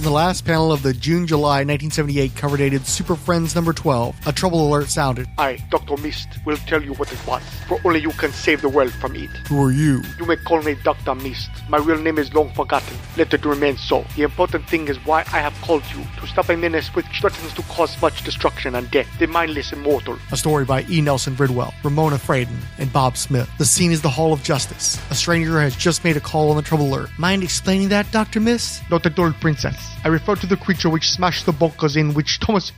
the last panel of the June-July 1978 cover-dated Super Friends number 12, a trouble alert sounded. I, Dr. Mist, will tell you what it was, for only you can save the world from it. Who are you? You may call me Dr. Mist. My real name is long forgotten. Let it remain so. The important thing is why I have called you, to stop a menace which threatens to cause much destruction and death, the mindless immortal. A story by E. Nelson Bridwell, Ramona Fraden, and Bob Smith. The scene is the Hall of Justice. A stranger has just made a call on the trouble alert. Mind explaining that, Dr. Mist? Not at all, Princess. I refer to the creature which smashed the bunkers in which Thomas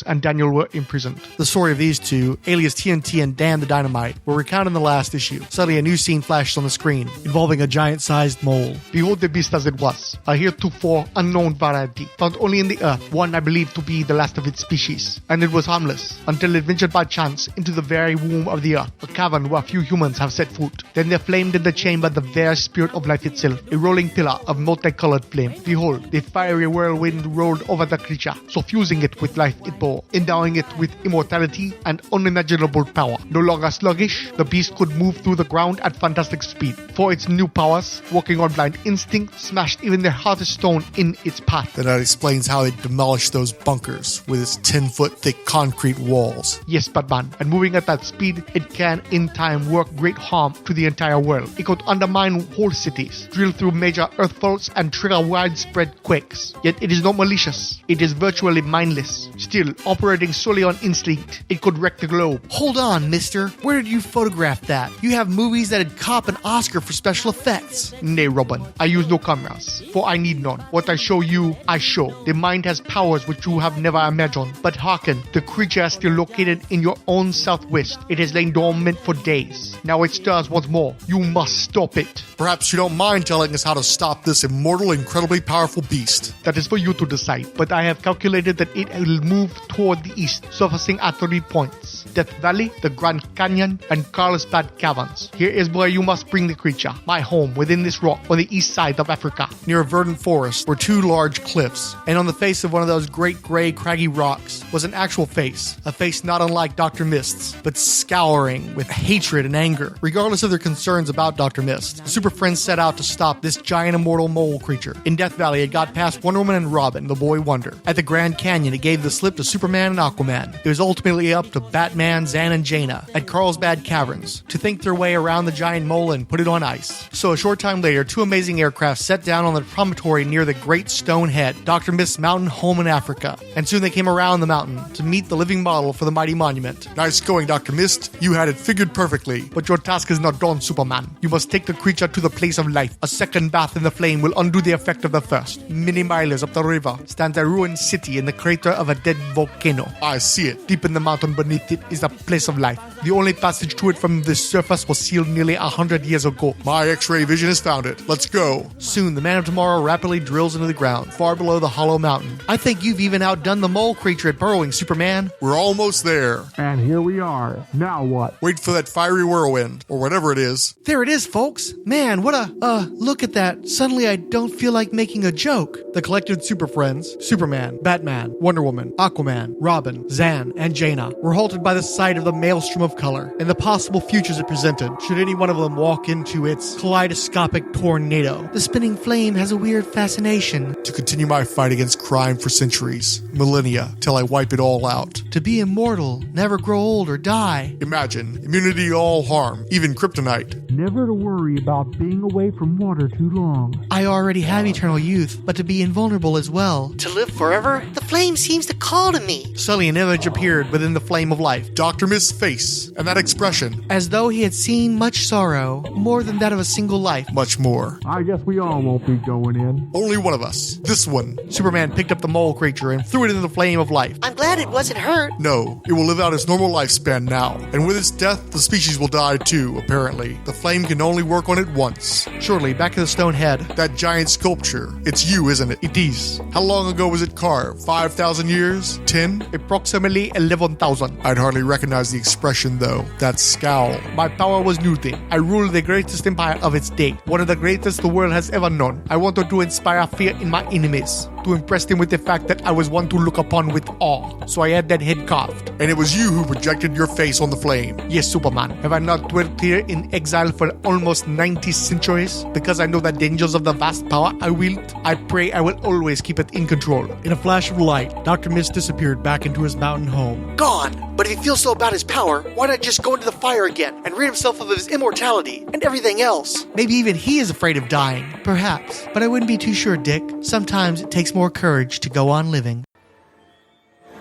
and Daniel were imprisoned. The story of these two, alias TNT and Dan the Dynamite, were recounted in the last issue. Suddenly a new scene flashed on the screen, involving a giant-sized mole. Behold the beast as it was, a heretofore unknown variety, found only in the earth, one I believe to be the last of its species. And it was harmless, until it ventured by chance into the very womb of the earth, a cavern where few humans have set foot. Then there flamed in the chamber the very spirit of life itself, a rolling pillar of multicolored flame. Behold, the fiery whirlwind rolled over the creature, suffusing it with life it bore, endowing it with immortality and unimaginable power. No longer sluggish, the beast could move through the ground at fantastic speed, for its new powers, working on blind instinct, smashed even the hardest stone in its path. That explains how they demolished those bunkers with its 10-foot thick concrete walls. Yes, Batman, and moving at that speed, it can, in time, work great harm to the entire world. It could undermine whole cities, drill through major earth faults, and trigger widespread quakes. Yet it is not malicious. It is virtually mindless. Still, operating solely on instinct, it could wreck the globe. Hold on, mister. Where did you photograph that? You have movies that'd cop an Oscar for special effects. Nay, Robin, I use no cameras, for I need none. What I show you, I show. The mind has powers which you have never imagined. But hearken, the creature is still located in your own southwest. It has lain dormant for days. Now it stirs once more. You must stop it. Perhaps you don't mind telling us how to stop this immortal, incredibly powerful beast. That is for you to decide, but I have calculated that it will move toward the east, surfacing at 3 points: Death Valley, the Grand Canyon, and Carlsbad Caverns. Here is where you must bring the creature. My home within this rock on the east side of Africa. Near a verdant forest were 2 large cliffs, and on the face of one of those great gray craggy rocks was an actual face. A face not unlike Dr. Mist's, but scouring with hatred and anger. Regardless of their concerns about Dr. Mist, the Super Friends set out to stop this giant immortal mole creature. In Death Valley, it got past Wonder Woman and Robin, the Boy Wonder. At the Grand Canyon, it gave the slip to Superman and Aquaman. It was ultimately up to Batman, Zan, and Jaina at Carlsbad Caverns to think their way around the giant mole and put it on ice. So a short time later, 2 amazing aircraft set down on the promontory near the Great Stone Head, Dr. Mist's mountain home in Africa. And soon they came around the mountain to meet the living model for the mighty monument. Nice going, Dr. Mist. You had it figured perfectly. But your task is not done, Superman. You must take the creature to the place of life. A second bath in the flame will undo the effect of the first. Many miles up the river stands a ruined city in the crater of a dead volcano. I see it. Deep in the mountain beneath it is a place of life. The only passage to it from the surface was sealed nearly 100 years ago. My X-ray vision has found it. Let's go. Soon, the Man of Tomorrow rapidly drills into the ground, far below the hollow mountain. I think you've even outdone the mole creature at burrowing, Superman. We're almost there. And here we are. Now what? Wait for that fiery whirlwind, or whatever it is. There it is, folks. Man, what look at that. Suddenly I don't feel like making a joke. The collected Super Friends, Superman, Batman, Wonder Woman, Aquaman, Robin, Zan, and Jaina, were halted by the sight of the maelstrom of color and the possible futures it presented should any one of them walk into its kaleidoscopic tornado. The spinning flame has a weird fascination. To continue my fight against crime for centuries, millennia, till I wipe it all out. To be immortal, never grow old or die. Imagine, immunity to all harm, even kryptonite. Never to worry about being away from water too long. I already have eternal youth, but to be invulnerable as well. To live forever? The flame seems to call to me. Suddenly an image appeared within the flame of life. Dr. Mist's face, and that expression. As though he had seen much sorrow, more than that of a single life. Much more. I guess we all won't be going in. Only one of us. This one. Superman picked up the mole creature and threw it into the flame of life. I'm glad it wasn't hurt. No, it will live out its normal lifespan now. And with its death, the species will die too, apparently. The flame can only work on it once. Surely, back to the stone head. That giant sculpture. It's you, isn't it? It is. How long ago was it carved? 5,000 years? 10? Approximately 11,000. I'd hardly recognize the expression expression, though. That scowl. My power was nothing. I ruled the greatest empire of its day. One of the greatest the world has ever known. I wanted to inspire fear in my enemies. To impress them with the fact that I was one to look upon with awe. So I had that head carved. And it was you who projected your face on the flame. Yes, Superman. Have I not dwelt here in exile for almost 90 centuries? Because I know the dangers of the vast power I wield, I pray I will always keep it in control. In a flash of light, Dr. Mist disappeared back into his mountain home. Gone! But if he feels so about his power, why not just go into the fire again and rid himself of his immortality and everything else? Maybe even he is afraid of dying. Perhaps. But I wouldn't be too sure, Dick. Sometimes it takes more courage to go on living.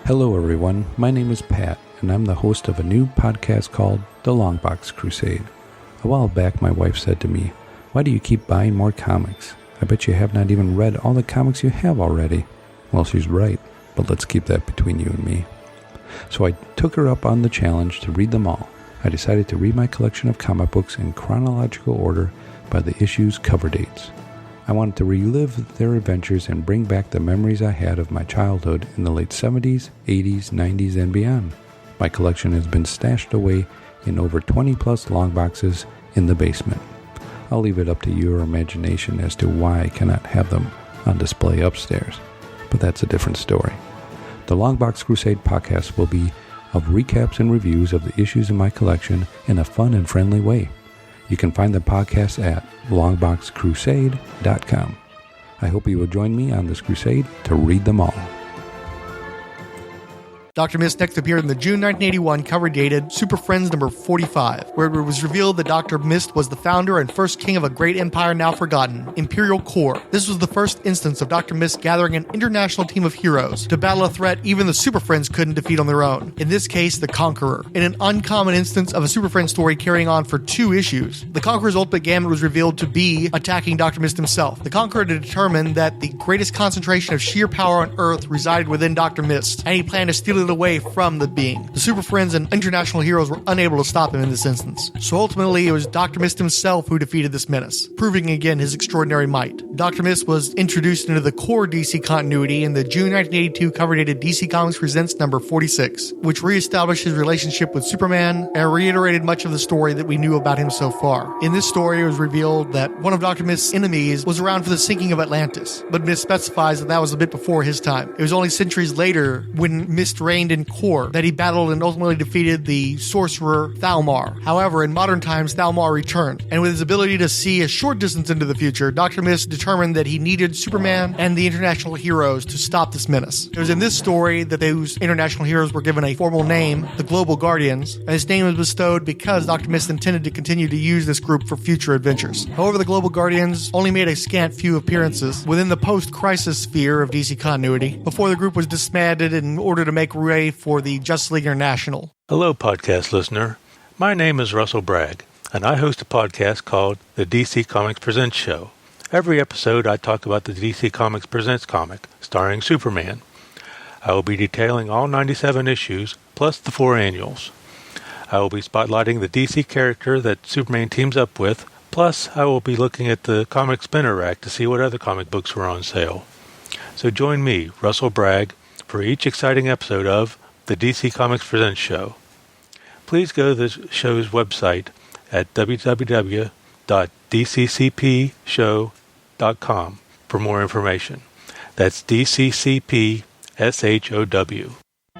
Hello everyone, my name is Pat, and I'm the host of a new podcast called The Longbox Crusade. A while back my wife said to me, "Why do you keep buying more comics? I bet you have not even read all the comics you have already." Well, she's right, but let's keep that between you and me. So I took her up on the challenge to read them all. I decided to read my collection of comic books in chronological order by the issue's cover dates. I wanted to relive their adventures and bring back the memories I had of my childhood in the late 70s, 80s, 90s, and beyond. My collection has been stashed away in over 20 plus long boxes in the basement. I'll leave it up to your imagination as to why I cannot have them on display upstairs, but that's a different story. The Longbox Crusade podcast will be of recaps and reviews of the issues in my collection in a fun and friendly way. You can find the podcast at longboxcrusade.com. I hope you will join me on this crusade to read them all. Dr. Mist next appeared in the June 1981 cover dated Super Friends number 45, where it was revealed that Dr. Mist was the founder and first king of a great empire now forgotten, Imperial Corps. This was the first instance of Dr. Mist gathering an international team of heroes to battle a threat even the Super Friends couldn't defeat on their own. In this case, the Conqueror. In an uncommon instance of a Super Friends story carrying on for 2 issues, the Conqueror's ultimate gambit was revealed to be attacking Dr. Mist himself. The Conqueror determined that the greatest concentration of sheer power on Earth resided within Dr. Mist, and he planned to steal it away from the being. The Super Friends and international heroes were unable to stop him in this instance. So ultimately, it was Dr. Mist himself who defeated this menace, proving again his extraordinary might. Dr. Mist was introduced into the core DC continuity in the June 1982 cover dated DC Comics Presents number 46, which reestablished his relationship with Superman and reiterated much of the story that we knew about him so far. In this story, it was revealed that one of Dr. Mist's enemies was around for the sinking of Atlantis, but Mist specifies that that was a bit before his time. It was only centuries later, when Mist reigned in Core, that he battled and ultimately defeated the sorcerer Thalmar. However, in modern times, Thalmar returned, and with his ability to see a short distance into the future, Dr. Mist determined that he needed Superman and the international heroes to stop this menace. It was in this story that those international heroes were given a formal name, the Global Guardians, and this name was bestowed because Dr. Mist intended to continue to use this group for future adventures. However, the Global Guardians only made a scant few appearances within the post-crisis sphere of DC continuity before the group was disbanded in order to make way for the Justice League International. Hello, podcast listener. My name is Russell Bragg, and I host a podcast called the DC Comics Presents Show. Every episode, I talk about the DC Comics Presents comic, starring Superman. I will be detailing all 97 issues, plus the 4 annuals. I will be spotlighting the DC character that Superman teams up with, plus I will be looking at the comic spinner rack to see what other comic books were on sale. So join me, Russell Bragg, for each exciting episode of the DC Comics Presents Show. Please go to the show's website at www.dccpshow.com for more information. That's DCCPSHOW.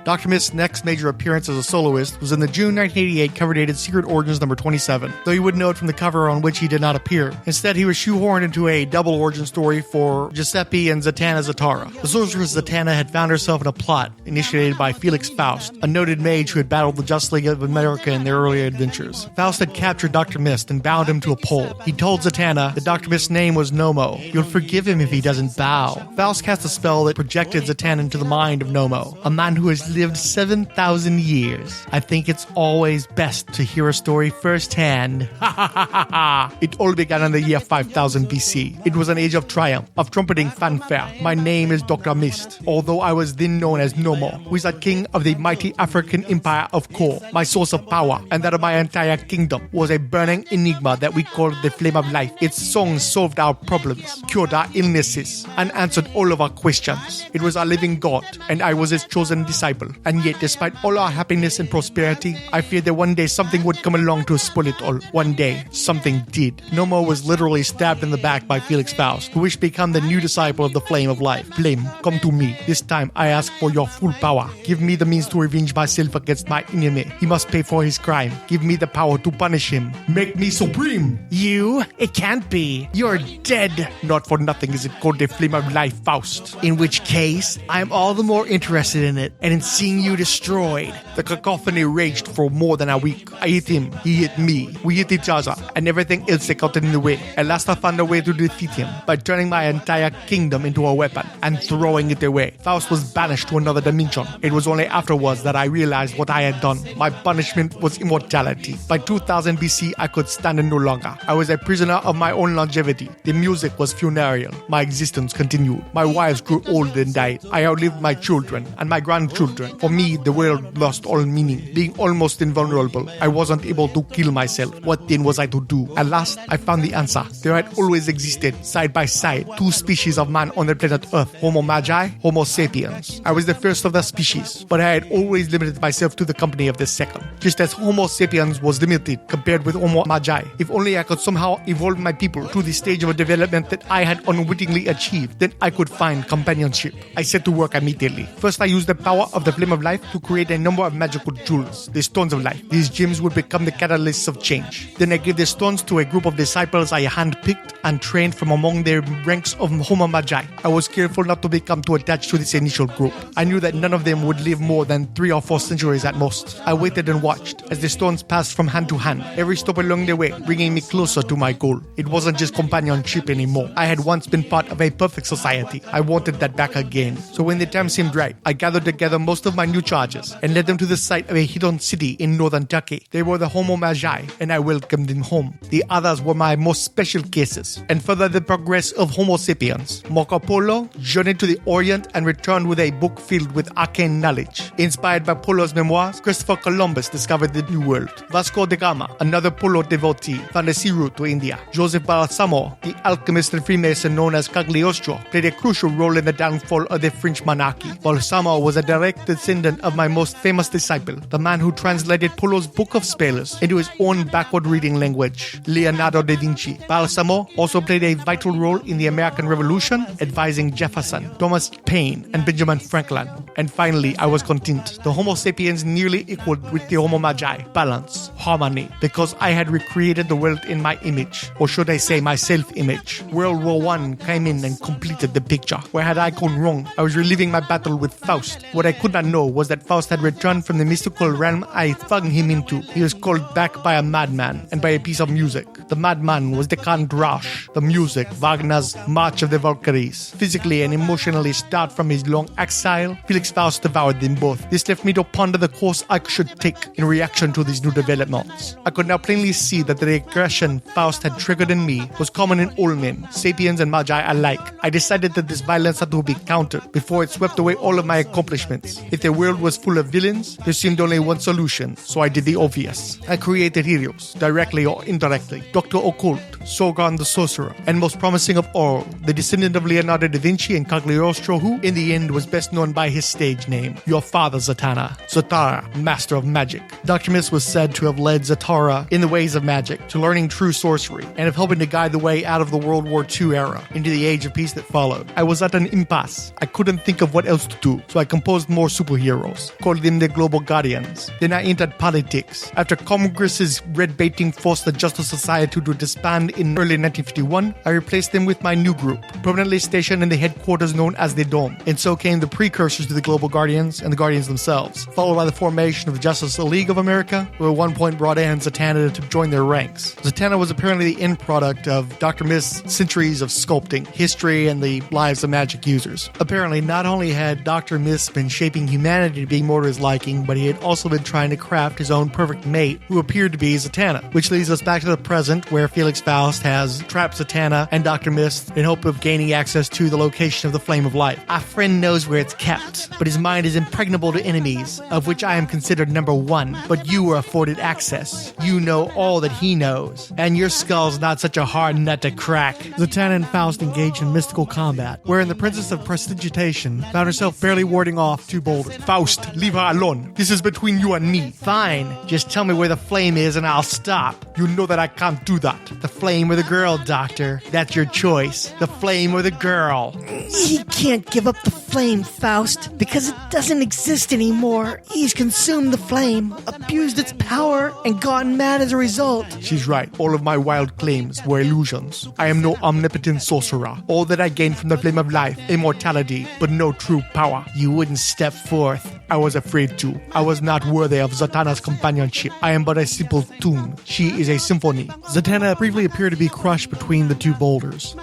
Dr. Mist's next major appearance as a soloist was in the June 1988 cover dated Secret Origins number 27, though you wouldn't know it from the cover on which he did not appear. Instead, he was shoehorned into a double origin story for Giuseppe and Zatanna Zatara. The sorceress Zatanna had found herself in a plot initiated by Felix Faust, a noted mage who had battled the Justice League of America in their earlier adventures. Faust had captured Dr. Mist and bound him to a pole. He told Zatanna that Dr. Mist's name was Nomo. You'll forgive him if he doesn't bow. Faust cast a spell that projected Zatanna into the mind of Nomo, a man who has lived 7,000 years. I think it's always best to hear a story firsthand. Ha ha ha ha ha! It all began in the year 5000 BC. It was an age of triumph, of trumpeting fanfare. My name is Dr. Mist, although I was then known as Nomo, wizard king of the mighty African empire of Kor. My source of power, and that of my entire kingdom, was a burning enigma that we called the Flame of Life. Its songs solved our problems, cured our illnesses, and answered all of our questions. It was a living God, and I was its chosen disciple. enjoyable. And yet, despite all our happiness and prosperity, I feared that one day something would come along to spoil it all. One day, something did. Nomo was literally stabbed in the back by Felix Faust, who wished to become the new disciple of the Flame of Life. Flame, come to me. This time, I ask for your full power. Give me the means to revenge myself against my enemy. He must pay for his crime. Give me the power to punish him. Make me supreme. You? It can't be. You're dead. Not for nothing is it called the Flame of Life, Faust. In which case, I'm all the more interested in it and in seeing you destroyed. The cacophony raged for more than a week. I hit him. He hit me. We hit each other. And everything else that got in the way. At last I found a way to defeat him by turning my entire kingdom into a weapon and throwing it away. Faust was banished to another dimension. It was only afterwards that I realized what I had done. My punishment was immortality. By 2000 BC, I could stand it no longer. I was a prisoner of my own longevity. The music was funereal. My existence continued. My wives grew old and died. I outlived my children and my grandchildren. For me, the world lost all meaning. Being almost invulnerable, I wasn't able to kill myself. What then was I to do? At last, I found the answer. There had always existed, side by side, two species of man on the planet Earth, Homo Magi, Homo sapiens. I was the first of the species, but I had always limited myself to the company of the second. Just as Homo sapiens was limited compared with Homo Magi. If only I could somehow evolve my people to the stage of development that I had unwittingly achieved, then I could find companionship. I set to work immediately. First, I used the power of the Flame of Life to create a number of magical jewels, the Stones of Life. These gems would become the catalysts of change. Then I gave the stones to a group of disciples I handpicked and trained from among the ranks of Homo Magi. I was careful not to become too attached to this initial group. I knew that none of them would live more than 3 or 4 centuries at most. I waited and watched as the stones passed from hand to hand, every stop along the way, bringing me closer to my goal. It wasn't just companionship anymore. I had once been part of a perfect society. I wanted that back again. So when the time seemed right, I gathered together most of my new charges and led them to the site of a hidden city in northern Turkey. They were the Homo Magi, and I welcomed them home. The others were my most special cases, and further the progress of Homo sapiens. Marco Polo journeyed to the Orient and returned with a book filled with arcane knowledge. Inspired by Polo's memoirs, Christopher Columbus discovered the New World. Vasco da Gama, another Polo devotee, found a sea route to India. Joseph Balsamo, the alchemist and Freemason known as Cagliostro, played a crucial role in the downfall of the French monarchy. Balsamo was a direct descendant of my most famous disciple, the man who translated Polo's Book of Spells into his own backward-reading language, Leonardo da Vinci. Balsamo also played a vital role in the American Revolution, advising Jefferson, Thomas Paine, and Benjamin Franklin. And finally, I was content. The Homo sapiens nearly equaled with the Homo Magi. Balance, harmony, because I had recreated the world in my image, or should I say my self-image. World War I came in and completed the picture. Where had I gone wrong? I was reliving my battle with Faust. What I could not know was that Faust had returned from the mystical realm I flung him into. He was called back by a madman and by a piece of music. The madman was the Kandrash. The music, Wagner's March of the Valkyries. Physically and emotionally starved from his long exile, Felix Faust devoured them both. This left me to ponder the course I should take in reaction to these new developments. I could now plainly see that the aggression Faust had triggered in me was common in all men, sapiens and magi alike. I decided that this violence had to be countered before it swept away all of my accomplishments. If the world was full of villains, there seemed only one solution, so I did the obvious. I created heroes, directly or indirectly. Dr. Occult, Sorgon the Sorcerer, and most promising of all, the descendant of Leonardo da Vinci and Cagliostro, who, in the end, was best known by his stage name, your father Zatanna. Zatara, master of magic. Dr. Miss was said to have led Zatara in the ways of magic, to learning true sorcery, and of helping to guide the way out of the World War II era into the age of peace that followed. I was at an impasse. I couldn't think of what else to do, so I composed more superheroes, called them the Global Guardians. Then I entered politics. After Congress's red baiting forced the Justice Society to disband in early 1951, I replaced them with my new group, permanently stationed in the headquarters known as the Dome. And so came the precursors to the Global Guardians and the Guardians themselves, followed by the formation of the Justice League of America, who at one point brought in Zatanna to join their ranks. Zatanna was apparently the end product of Dr. Mist's centuries of sculpting, history, and the lives of magic users. Apparently, not only had Dr. Mist been shaping humanity to be more to his liking, but he had also been trying to craft his own perfect mate, who appeared to be Zatanna, which leads us back to the present, where Felix Faust has trapped Zatanna and Dr. Mist in hope of gaining access to the location of the Flame of Life. Our friend knows where it's kept, but his mind is impregnable to enemies, of which I am considered number one. But you were afforded access. You know all that he knows, and your skull's not such a hard nut to crack. Zatanna and Faust engaged in mystical combat, wherein the Princess of Prestigitation found herself barely warding off two boulders. Faust, leave her alone. This is between you and me. Fine. Just tell me where the flame is and I'll stop. You know that I can't do that. The flame or the girl, Doctor. That's your choice. The flame or the girl. He can't give up the flame, Faust, because it doesn't exist anymore. He's consumed the flame, abused its power, and gotten mad as a result. She's right. All of my wild claims were illusions. I am no omnipotent sorcerer. All that I gained from the flame of life, immortality, but no true power. You wouldn't step forth. I was afraid to. I was not worthy of Zatanna's companionship. I am but a simple tune. She is a symphony. Zatanna briefly appeared to be crushed between the two boulders.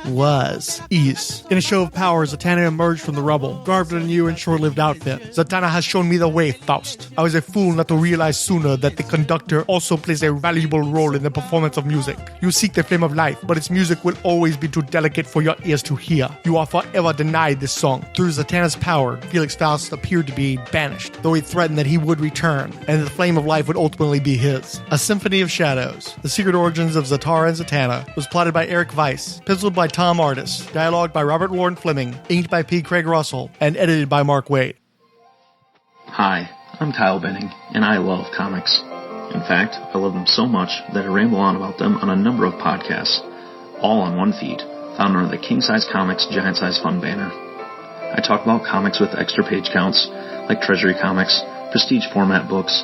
Is. In a show of power, Zatanna emerged from the rubble, garbed in a new and short-lived outfit. Zatanna has shown me the way, Faust. I was a fool not to realize sooner that the conductor also plays a valuable role in the performance of music. You seek the flame of life, but its music will always be too delicate for your ears to hear. You are forever denied this song. Through Zatanna's power, Felix Faust appeared to be banished, though he threatened that he would return, and the flame of life would ultimately be his. A Symphony of Shadows, The Secret Origins of Zatara and Zatanna, was plotted by Eric Weiss, penciled by Tom Artis, dialogue by Robert Warren Fleming, inked by P. Craig Russell, and edited by Mark Waid. Hi, I'm Kyle Benning, and I love comics. In fact, I love them so much that I ramble on about them on a number of podcasts, all on one feed, found under the King Size Comics Giant Size Fun banner. I talk about comics with extra page counts, like Treasury Comics, Prestige format books,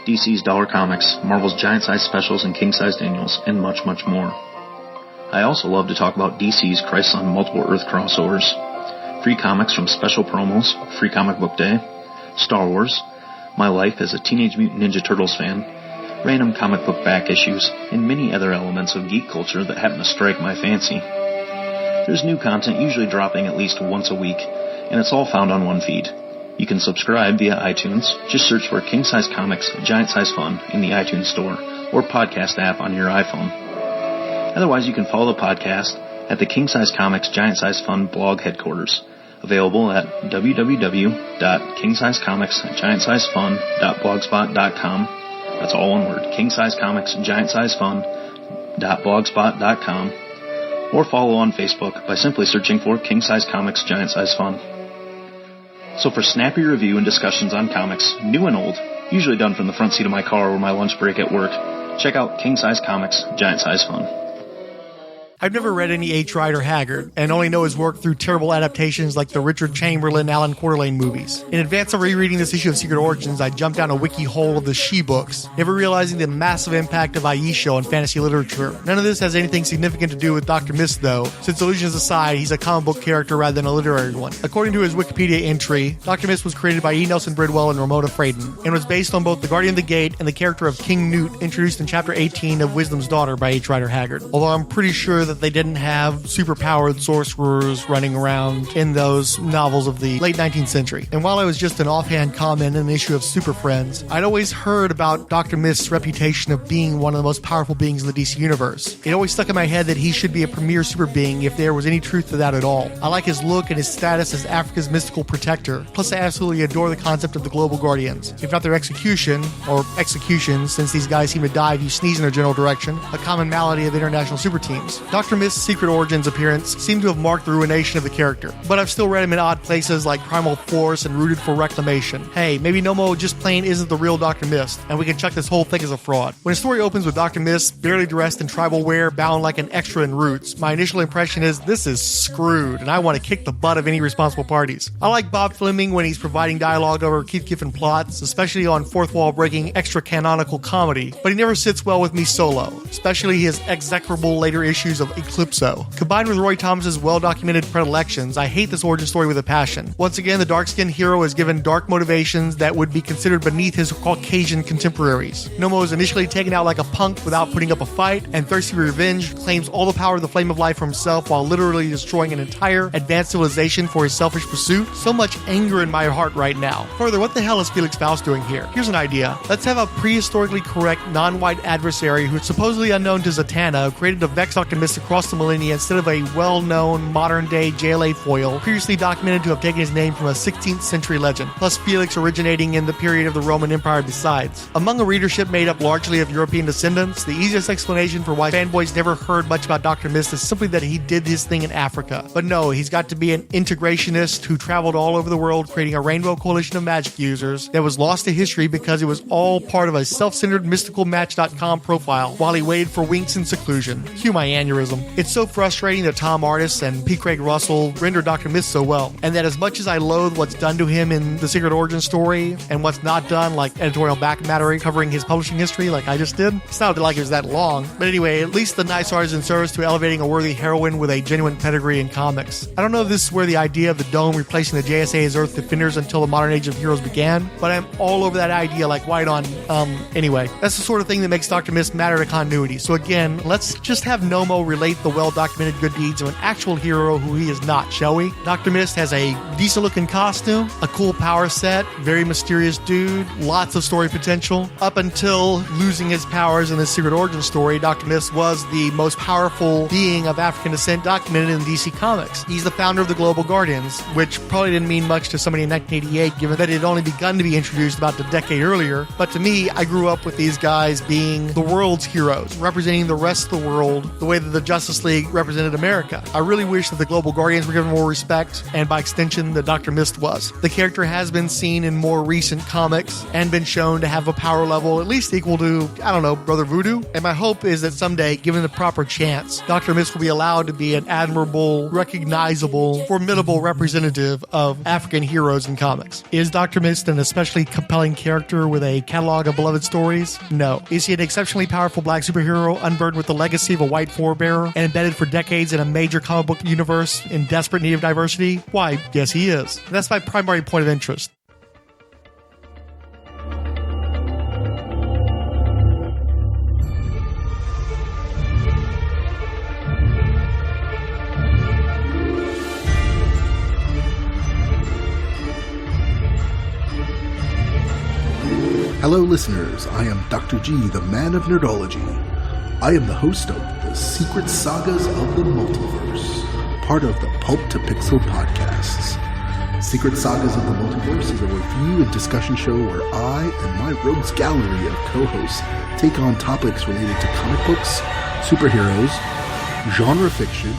DC's Dollar Comics, Marvel's Giant Size Specials and King Sized Annuals, and much, much more. I also love to talk about DC's Crisis on Multiple Earth crossovers, free comics from special promos, Free Comic Book Day, Star Wars, my life as a Teenage Mutant Ninja Turtles fan, random comic book back issues, and many other elements of geek culture that happen to strike my fancy. There's new content usually dropping at least once a week, and it's all found on one feed. You can subscribe via iTunes. Just search for King Size Comics Giant Size Fun in the iTunes Store or podcast app on your iPhone. Otherwise, you can follow the podcast at the King Size Comics Giant Size Fun blog headquarters, available at www.kingsizecomicsgiantsizefun.blogspot.com. That's all one word, kingsizecomicsgiantsizefun.blogspot.com, or follow on Facebook by simply searching for King Size Comics Giant Size Fun. So for snappy review and discussions on comics, new and old, usually done from the front seat of my car or my lunch break at work, check out King Size Comics Giant Size Fun. I've never read any H. Rider Haggard, and only know his work through terrible adaptations like the Richard Chamberlain, Alan Quartermain movies. In advance of rereading this issue of Secret Origins, I jumped down a wiki hole of the She books, never realizing the massive impact of Aisha on fantasy literature. None of this has anything significant to do with Dr. Mist, though, since illusions aside, he's a comic book character rather than a literary one. According to his Wikipedia entry, Dr. Mist was created by E. Nelson Bridwell and Ramona Fraden, and was based on both the Guardian of the Gate and the character of King Newt introduced in Chapter 18 of Wisdom's Daughter by H. Rider Haggard. Although I'm pretty sure that they didn't have superpowered sorcerers running around in those novels of the late 19th century. And while I was just an offhand comment in an issue of Super Friends, I'd always heard about Dr. Mist's reputation of being one of the most powerful beings in the DC universe. It always stuck in my head that he should be a premier super being if there was any truth to that at all. I like his look and his status as Africa's mystical protector. Plus, I absolutely adore the concept of the Global Guardians. If not their execution, or executions, since these guys seem to die if you sneeze in their general direction, a common malady of international super teams. Dr. Mist's Secret Origins appearance seemed to have marked the ruination of the character, but I've still read him in odd places like Primal Force and rooted for Reclamation. Hey, maybe Nomo just plain isn't the real Dr. Mist, and we can chuck this whole thing as a fraud. When a story opens with Dr. Mist barely dressed in tribal wear, bound like an extra in Roots, my initial impression is this is screwed, and I want to kick the butt of any responsible parties. I like Bob Fleming when he's providing dialogue over Keith Giffen plots, especially on fourth wall breaking extra canonical comedy, but he never sits well with me solo, especially his execrable later issues of Eclipso. Combined with Roy Thomas's well-documented predilections, I hate this origin story with a passion. Once again, the dark-skinned hero is given dark motivations that would be considered beneath his Caucasian contemporaries. Nomo is initially taken out like a punk without putting up a fight, and thirsty revenge claims all the power of the Flame of Life for himself while literally destroying an entire advanced civilization for his selfish pursuit. So much anger in my heart right now. Further, what the hell is Felix Faust doing here? Here's an idea. Let's have a prehistorically correct non-white adversary who's supposedly unknown to Zatanna, who created a Vex Dr. Mist Mist across the millennia instead of a well-known modern-day JLA foil previously documented to have taken his name from a 16th century legend, plus Felix originating in the period of the Roman Empire besides. Among a readership made up largely of European descendants, the easiest explanation for why fanboys never heard much about Dr. Mist is simply that he did his thing in Africa. But no, he's got to be an integrationist who traveled all over the world creating a rainbow coalition of magic users that was lost to history because it was all part of a self-centered mysticalmatch.com profile while he waited for winks in seclusion. Cue my aneurysm. It's so frustrating that Tom Artis and P. Craig Russell render Dr. Mist so well, and that as much as I loathe what's done to him in The Secret Origin Story and what's not done, like editorial back matter covering his publishing history like I just did, it's not like it was that long. But anyway, at least the nice art is in service to elevating a worthy heroine with a genuine pedigree in comics. I don't know if this is where the idea of the Dome replacing the JSA as Earth Defenders until the modern age of heroes began, but I'm all over that idea like white on, anyway. That's the sort of thing that makes Dr. Mist matter to continuity. So again, let's just have Nomo relate the well-documented good deeds of an actual hero who he is not, shall we? Dr. Mist has a decent-looking costume, a cool power set, very mysterious dude, lots of story potential. Up until losing his powers in the Secret Origin Story, Dr. Mist was the most powerful being of African descent documented in DC Comics. He's the founder of the Global Guardians, which probably didn't mean much to somebody in 1988, given that it had only begun to be introduced about a decade earlier. But to me, I grew up with these guys being the world's heroes, representing the rest of the world the way that the Justice League represented America. I really wish that the Global Guardians were given more respect, and by extension, that Dr. Mist was. The character has been seen in more recent comics and been shown to have a power level at least equal to, I don't know, Brother Voodoo. And my hope is that someday, given the proper chance, Dr. Mist will be allowed to be an admirable, recognizable, formidable representative of African heroes in comics. Is Dr. Mist an especially compelling character with a catalog of beloved stories? No. Is he an exceptionally powerful black superhero unburdened with the legacy of a white forebearer and embedded for decades in a major comic book universe in desperate need of diversity? Why, yes he is. And that's my primary point of interest. Hello listeners, I am Dr. G, the man of nerdology. I am the host of the Secret Sagas of the Multiverse, part of the Pulp to Pixel podcasts. Secret Sagas of the Multiverse is a review and discussion show where I and my rogues gallery of co-hosts take on topics related to comic books, superheroes, genre fiction,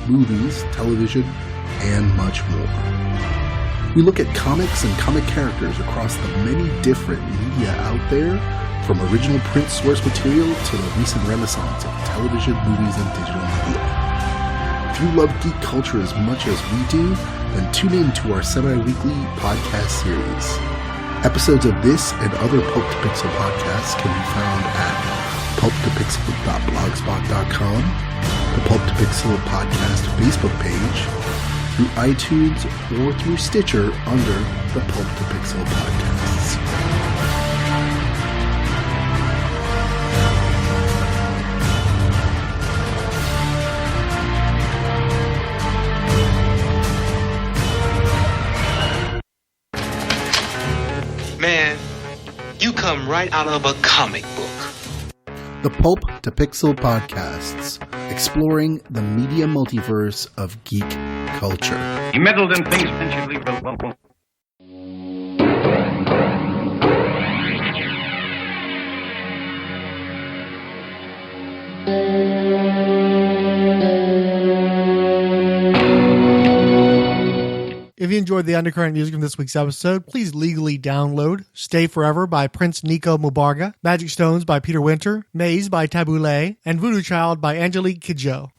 movies, television, and much more. We look at comics and comic characters across the many different media out there, from original print source material to the recent renaissance of television, movies, and digital media. If you love geek culture as much as we do, then tune in to our semi-weekly podcast series. Episodes of this and other Pulp to Pixel podcasts can be found at pulptopixel.blogspot.com, the Pulp to Pixel podcast Facebook page, through iTunes or through Stitcher under the Pulp to Pixel podcasts. Man, you come right out of a comic book. The Pulp to Pixel podcasts, exploring the media multiverse of geek culture. He meddled in things potentially relevant. If you enjoyed the undercurrent music from this week's episode, please legally download Stay Forever by Prince Nico Mubarga, Magic Stones by Peter Winter, Maze by Tabbouleh, and Voodoo Child by Angelique Kidjo.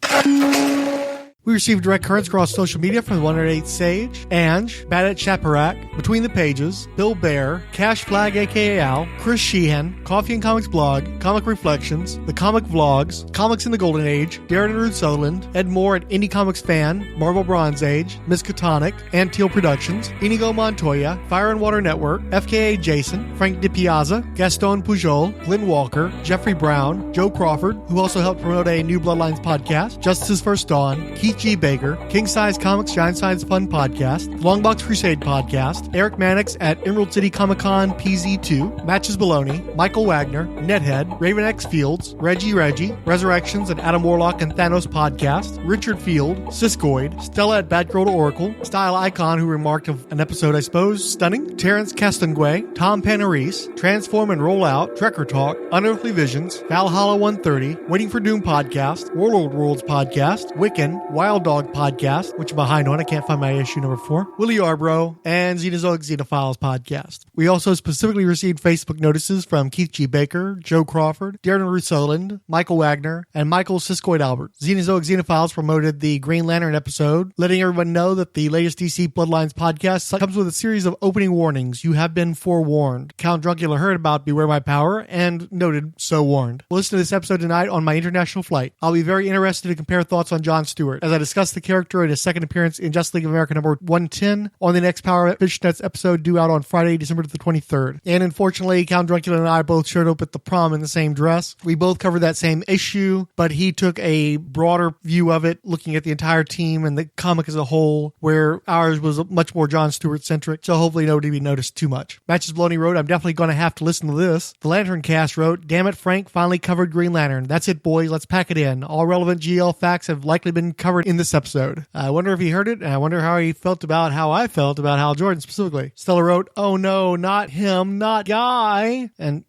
We received direct currents across social media from the 108 Sage, Ange, Badet Chaparak, Between the Pages, Bill Bear, Cash Flag aka Al, Chris Sheehan, Coffee and Comics Blog, Comic Reflections, The Comic Vlogs, Comics in the Golden Age, Darren and Ruth Sutherland, Ed Moore at Indie Comics Fan, Marvel Bronze Age, Miss Catonic, Anteel Productions, Inigo Montoya, Fire and Water Network, FKA Jason, Frank DiPiazza, Gaston Pujol, Glenn Walker, Jeffrey Brown, Joe Crawford, who also helped promote a new Bloodlines podcast, Justice's First Dawn, Keith Keith G. Baker, King Size Comics Giant Size Fun Podcast, Longbox Crusade Podcast, Eric Mannix at Emerald City Comic Con PZ2, Matches Baloney, Michael Wagner, Nethead, Raven X Fields, Reggie, Resurrections and Adam Warlock and Thanos Podcast, Richard Field, Siskoid, Stella at Bad Girl to Oracle, Style Icon, who remarked of an episode, I suppose, stunning, Terrence Castanguay, Tom Panarese, Transform and Roll Out, Trekker Talk, Unearthly Visions, Valhalla 130, Waiting for Doom Podcast, Warlord Worlds Podcast, Wiccan, Wild Dog Podcast, which I'm behind on, I can't find my issue number 4, Willie Arbro, and Xenozoic Xenophiles Podcast. We also specifically received Facebook notices from Keith G. Baker, Joe Crawford, Darren Rousseland, Michael Wagner, and Michael Siskoid Albert. Xenozoic Xenophiles promoted the Green Lantern episode, letting everyone know that the latest DC Bloodlines podcast comes with a series of opening warnings. You have been forewarned. Count Druncula heard about Beware My Power and noted, so warned. We'll listen to this episode tonight on my international flight. I'll be very interested to compare thoughts on Jon Stewart as I discuss the character in his second appearance in Justice League of America number 110 on the next Power Fishnets episode due out on Friday, December the 23rd. And unfortunately, Count Druncula and I both showed up at the prom in the same dress. We both covered that same issue, but he took a broader view of it, looking at the entire team and the comic as a whole, where ours was much more Jon Stewart-centric, so hopefully nobody be noticed too much. Matches Baloney wrote, I'm definitely going to have to listen to this. The Lantern Cast wrote, damn it, Frank finally covered Green Lantern. That's it, boys. Let's pack it in. All relevant GL facts have likely been covered in this episode. I wonder if he heard it, and I wonder how he felt about how I felt about Hal Jordan specifically. Stella wrote, oh no, not him, not Guy. And,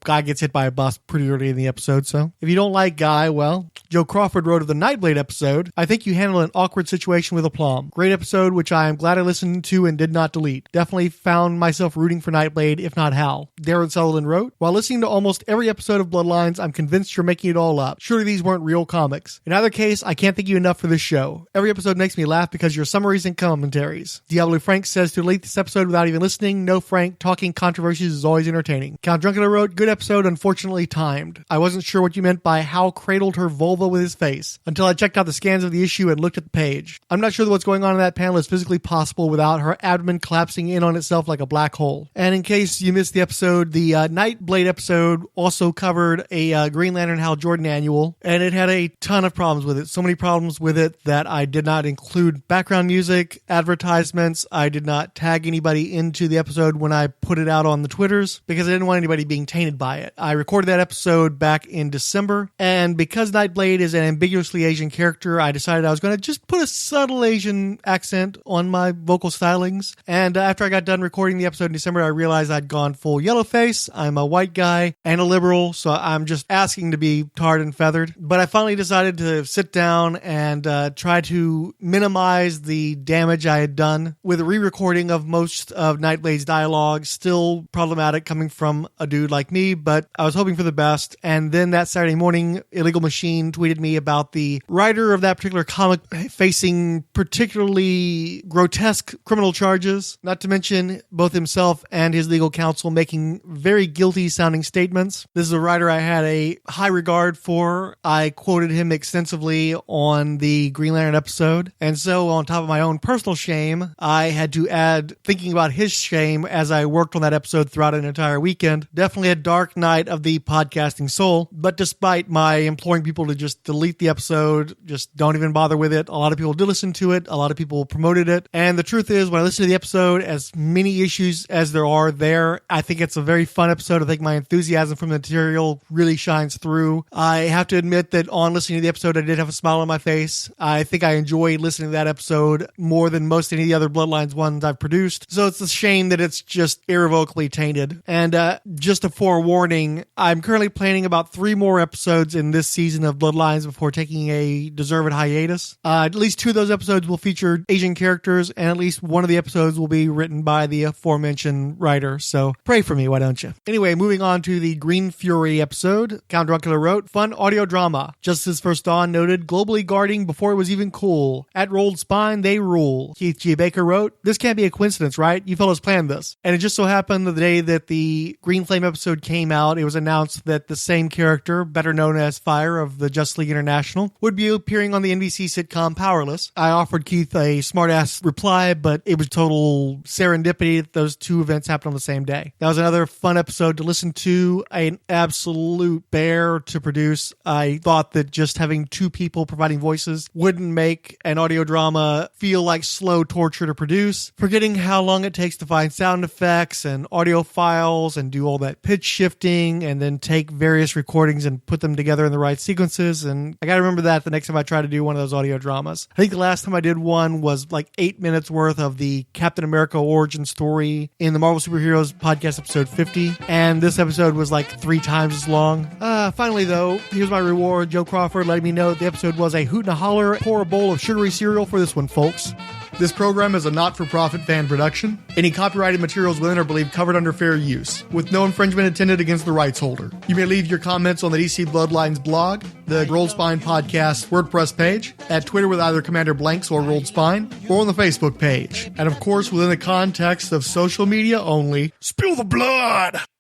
Guy gets hit by a bus pretty early in the episode, so if you don't like Guy, well. Joe Crawford wrote of the Nightblade episode, I think you handled an awkward situation with aplomb. Great episode, which I am glad I listened to and did not delete. Definitely found myself rooting for Nightblade, if not Hal. Darren Sullivan wrote, while listening to almost every episode of Bloodlines, I'm convinced you're making it all up. Surely these weren't real comics. In either case, I can't thank you enough for this show. Every episode makes me laugh because your summaries and commentaries. Diablo Frank says to delete this episode without even listening. No, Frank, talking controversies is always entertaining. Count Druncula wrote, good episode, unfortunately timed. I wasn't sure what you meant by how cradled her vulva with his face until I checked out the scans of the issue and looked at the page. I'm not sure that what's going on in that panel is physically possible without her abdomen collapsing in on itself like a black hole. And in case you missed the episode, the Nightblade episode also covered a Green Lantern Hal Jordan annual, and it had a ton of problems with it. So many problems with it that I did not include background music, advertisements. I did not tag anybody into the episode when I put it out on the Twitters because I didn't want anybody being tainted by it. I recorded that episode back in December, and because Nightblade is an ambiguously Asian character, I decided I was going to just put a subtle Asian accent on my vocal stylings. And after I got done recording the episode in December, I realized I'd gone full yellowface. I'm a white guy and a liberal, so I'm just asking to be tarred and feathered. But I finally decided to sit down and try to minimize the damage I had done with a re-recording of most of Nightblade's dialogue. Still problematic coming from a dude like me, but I was hoping for the best. And then that Saturday morning, Illegal Machine tweeted me about the writer of that particular comic facing particularly grotesque criminal charges, not to mention both himself and his legal counsel making very guilty sounding statements. This is a writer I had a high regard for. I quoted him extensively on the Green Lantern episode, and so on top of my own personal shame, I had to add thinking about his shame as I worked on that episode throughout an entire weekend. Definitely a dark night of the podcasting soul, but despite my imploring people to just delete the episode, just don't even bother with it, a lot of people did listen to it, a lot of people promoted it, and the truth is, when I listen to the episode, as many issues as there are there, I think it's a very fun episode. I think my enthusiasm for the material really shines through. I have to admit that on listening to the episode, I did have a smile on my face. I think I enjoyed listening to that episode more than most any of the other Bloodlines ones I've produced, so it's a shame that it's just irrevocably tainted. And just a forewarning, I'm currently planning about 3 more episodes in this season of Bloodlines before taking a deserved hiatus. At least 2 of those episodes will feature Asian characters, and at least one of the episodes will be written by the aforementioned writer, so pray for me, why don't you? Anyway, moving on to the Green Fury episode, Count Druncula wrote, fun audio drama. Just as First Dawn noted, globally guarding before it was even cool. At Rolled Spine, they rule. Keith G. Baker wrote, this can't be a coincidence, right? You fellas planned this. And it just so happened that the day that the Green Flame episode came out, it was announced that the same character, better known as Fire of the Justice League International, would be appearing on the NBC sitcom Powerless. I offered Keith a smart-ass reply, but it was total serendipity that those 2 events happened on the same day. That was another fun episode to listen to, an absolute bear to produce. I thought that just having 2 people providing voices wouldn't make an audio drama feel like slow torture to produce, forgetting how long it takes to find sound effects and audio files and do all that pitch shifting and then take various recordings and put them together in the right sequences. And I got to remember that the next time I try to do one of those audio dramas. I think the last time I did one was like 8 minutes worth of the Captain America origin story in the Marvel Superheroes podcast episode 50. And this episode was like 3 times as long. Finally, though, here's my reward. Joe Crawford letting me know that the episode was a hoot and a holler. Pour a bowl of sugary cereal for this one, folks. This program is a not-for-profit fan production. Any copyrighted materials within are believed covered under fair use, with no infringement intended against the rights holder. You may leave your comments on the DC Bloodlines blog, the Rolled Spine Podcast WordPress page, at Twitter with either Commander Blanks or Rolled Spine, or on the Facebook page. And of course, within the context of social media only, spill the blood!